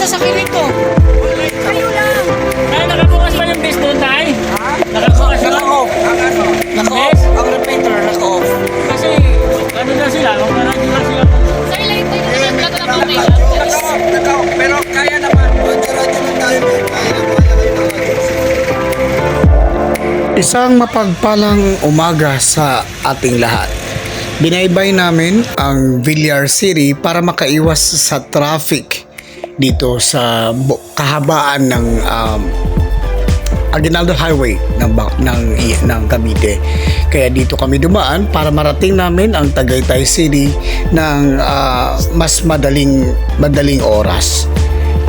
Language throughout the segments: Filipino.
sasakyan nito? Kayo lang. Tay, nakabukas ba yung base doon, Tay? Nakabukas ba? Naka-off. Naka-off. Ang repeater, naka-off. Kasi, ano na sila, magparadyo na sila. Sa ilang ito yung naglaga ng foundation. Naka-off. Pero kaya naman. Radyo lang tayo. Kaya naman. Isang mapagpalang umaga sa ating lahat. Binaybay namin ang Villar City para makaiwas sa traffic dito sa kahabaan ng Aguinaldo Highway ng Cavite. Kaya dito kami dumaan para marating namin ang Tagaytay City ng mas madaling oras.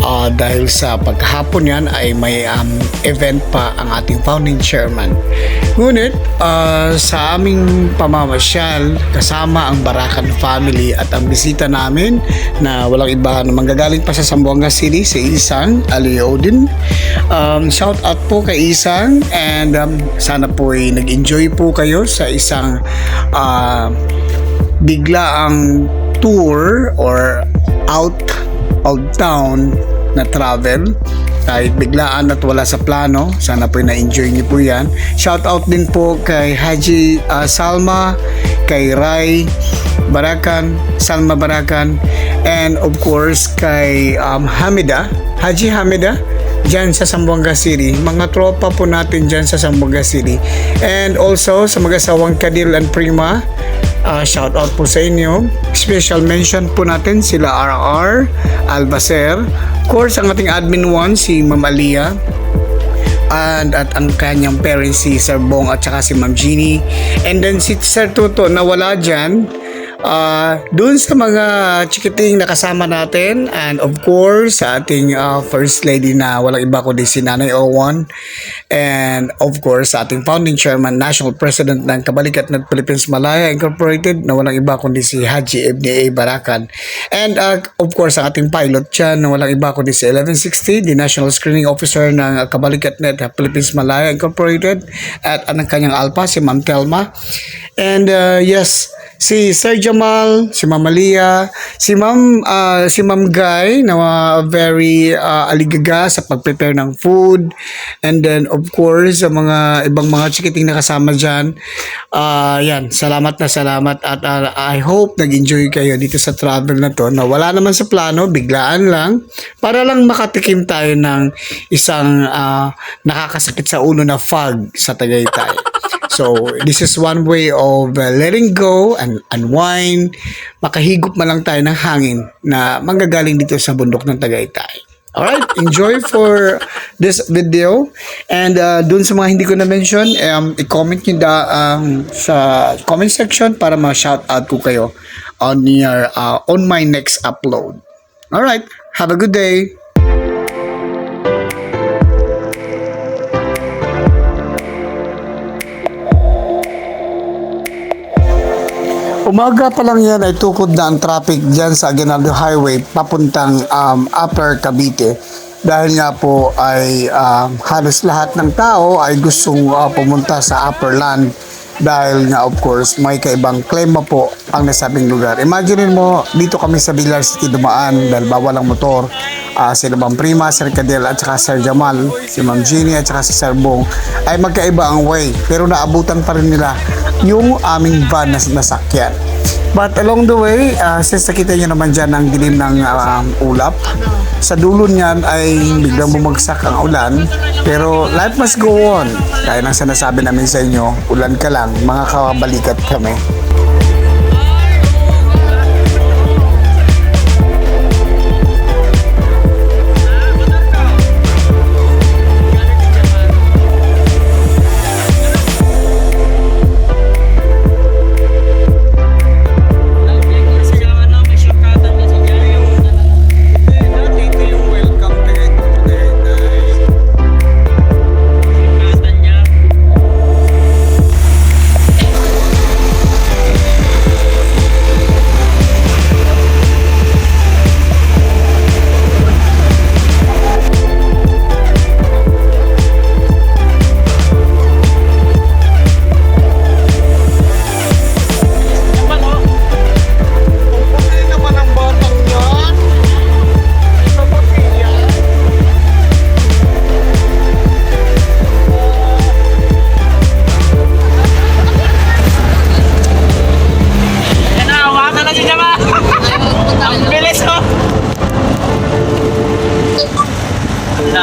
Dahil sa pagkahapon yan ay may event pa ang ating founding chairman. Ngunit sa aming pamamasyal kasama ang Barakan family at ang bisita namin na walang iba na manggagaling pa sa Zamboanga City, si Isang Aliodin. Shout out po kay Isang and sana po ay nag-enjoy po kayo sa isang biglaang tour or out of town na travel kahit biglaan at wala sa plano. Sana po na-enjoy niyo po yan. Shout out din po kay Haji Salma, kay Rai Barakan, Salma Barakan, and of course kay Haji Hamida dyan sa Zamboanga City. Mga tropa po natin dyan sa Zamboanga City. And also sa mag-asawang Kadil and Prima, shout out po sa inyo. Special mention po natin sila RR Albacer, of course ang ating admin 1 si Ma'am Alia, and at ang kanyang parents si Sir Bong at saka si Ma'am Jeannie, and then si Sir Tuto na wala dyan. Doon sa mga chikiting na kasama natin, and of course sa ating first lady na walang iba kundi si Nanay Owan, and of course sa ating founding chairman, national president ng Kabalikat-Net Philippines Malaya Incorporated na walang iba kundi si Haji Ibni A. Barakan, and of course sa ating pilot dyan na walang iba kundi si 1160, the national screening officer ng Kabalikat-Net Philippines Malaya Incorporated, at ang kanyang alpha si Ma'am Telma, and yes, si Sir Jamal, si Ma'am Alia, si Ma'am Guy na very aligaga sa pag-prepare ng food, and then of course sa mga ibang mga chikiting na kasama dyan. Yan, salamat at I hope nag-enjoy kayo dito sa travel na to na wala naman sa plano, biglaan lang para lang makatikim tayo ng isang nakakasakit sa ulo na fog sa Tagaytay. So, this is one way of letting go and unwind. Makahigop man lang tayo ng hangin na manggagaling dito sa bundok ng Tagaytay. Alright, enjoy for this video. And dun sa mga hindi ko na-mention, i-comment nyo sa comment section para ma-shout out ko kayo on my next upload. Alright, have a good day. Umaga pa lang yan ay tukod na ang traffic dyan sa Aguinaldo Highway papuntang Upper Cavite, dahil nga po ay halos lahat ng tao ay gustong pumunta sa Upper Land dahil nga of course may kaibang klima po ang nasabing lugar. Imagine mo, dito kami sa Villar City dumaan dahil bawal ang motor. Sila Ma'am Prima, Sir Cadel at saka Sir Jamal, si Ma'am Jeannie at saka si Sir Bong ay magkaiba ang way, pero naabutan pa rin nila yung aming van na nasakyan. But along the way, since nakita nyo naman dyan ang dilim ng ulap, sa dulo niyan ay biglang bumagsak ang ulan, pero life must go on. Kaya nang sinasabi namin sa inyo, ulan ka lang, mga kabalikat kami.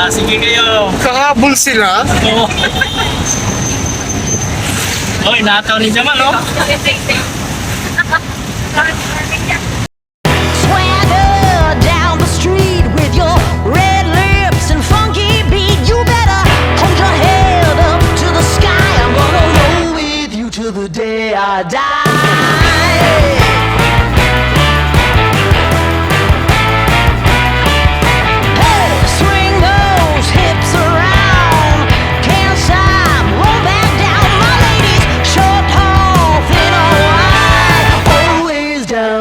Sige kayo. Kahabol sila. Oo. Oh, inataw ni Jamal, oh. Swagger down the street with your red lips and funky beat. You better hold your head up to the sky. I'm gonna roll with you till the day I die. Hey, swing those hips around. Can't stop, roll back down. My ladies, short, tall, thin or wide, always down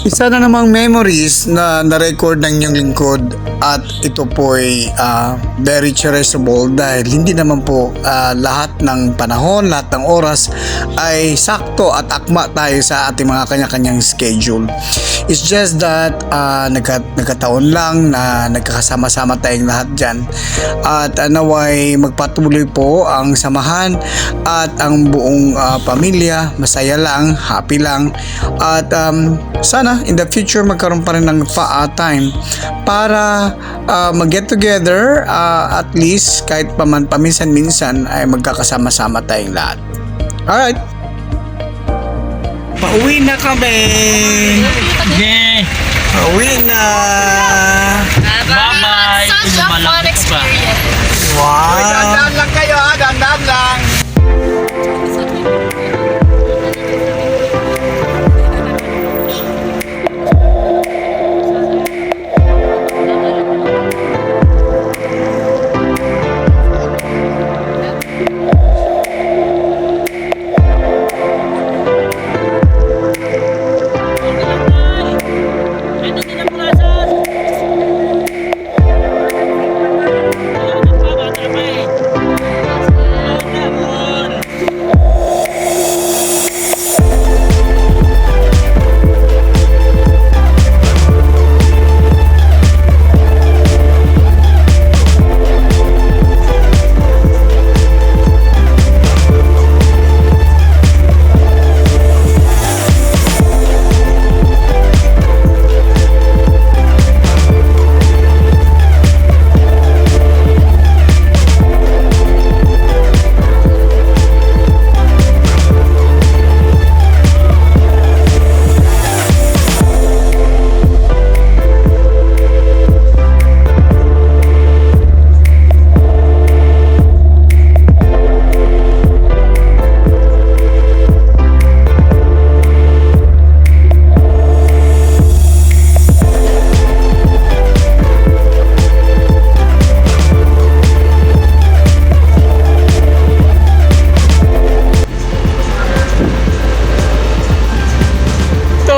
Isa na namang memories na na-record ng inyong lingkod at ito po ay very cherishable dahil hindi naman po lahat ng panahon, lahat ng oras ay sakto at akma tayo sa ating mga kanya-kanyang schedule. It's just that nagkataon lang na nagkakasama-sama tayong lahat dyan at naway magpatuloy po ang samahan at ang buong pamilya, masaya lang, happy lang at sana in the future magkaroon pa rin ng time para mag-get together at least kahit paminsan-minsan ay magkakasama-sama tayong lahat. Alright. Pauwi na kami. Yeah. Pauwi na. Bye-bye. Such a fun experience. Wow. Dandan lang kayo ha, dandan lang. Ito din ang pulasan. Bata pa eh.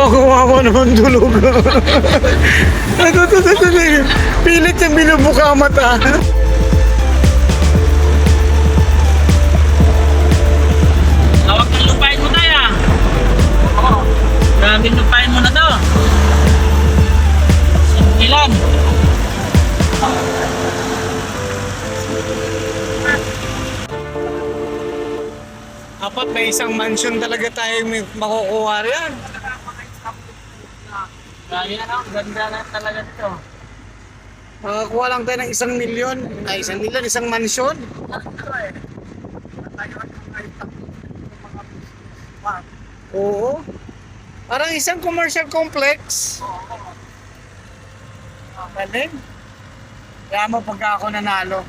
Kawawa naman tulog. Pilit yung binubuka ang mata. Tawag ng lupain mo tayo. Oo. Grabe lupain mo na to. Ilan? Apat may isang mansion talaga tayo may makukuha riyan. Kaya na, ganda na talaga ito. Makakuha lang tayo ng 1,000,000. Ay, 1,000,000, isang mansion. Oo. Parang isang commercial complex. Galing. Kaya mo pagka ako nanalo.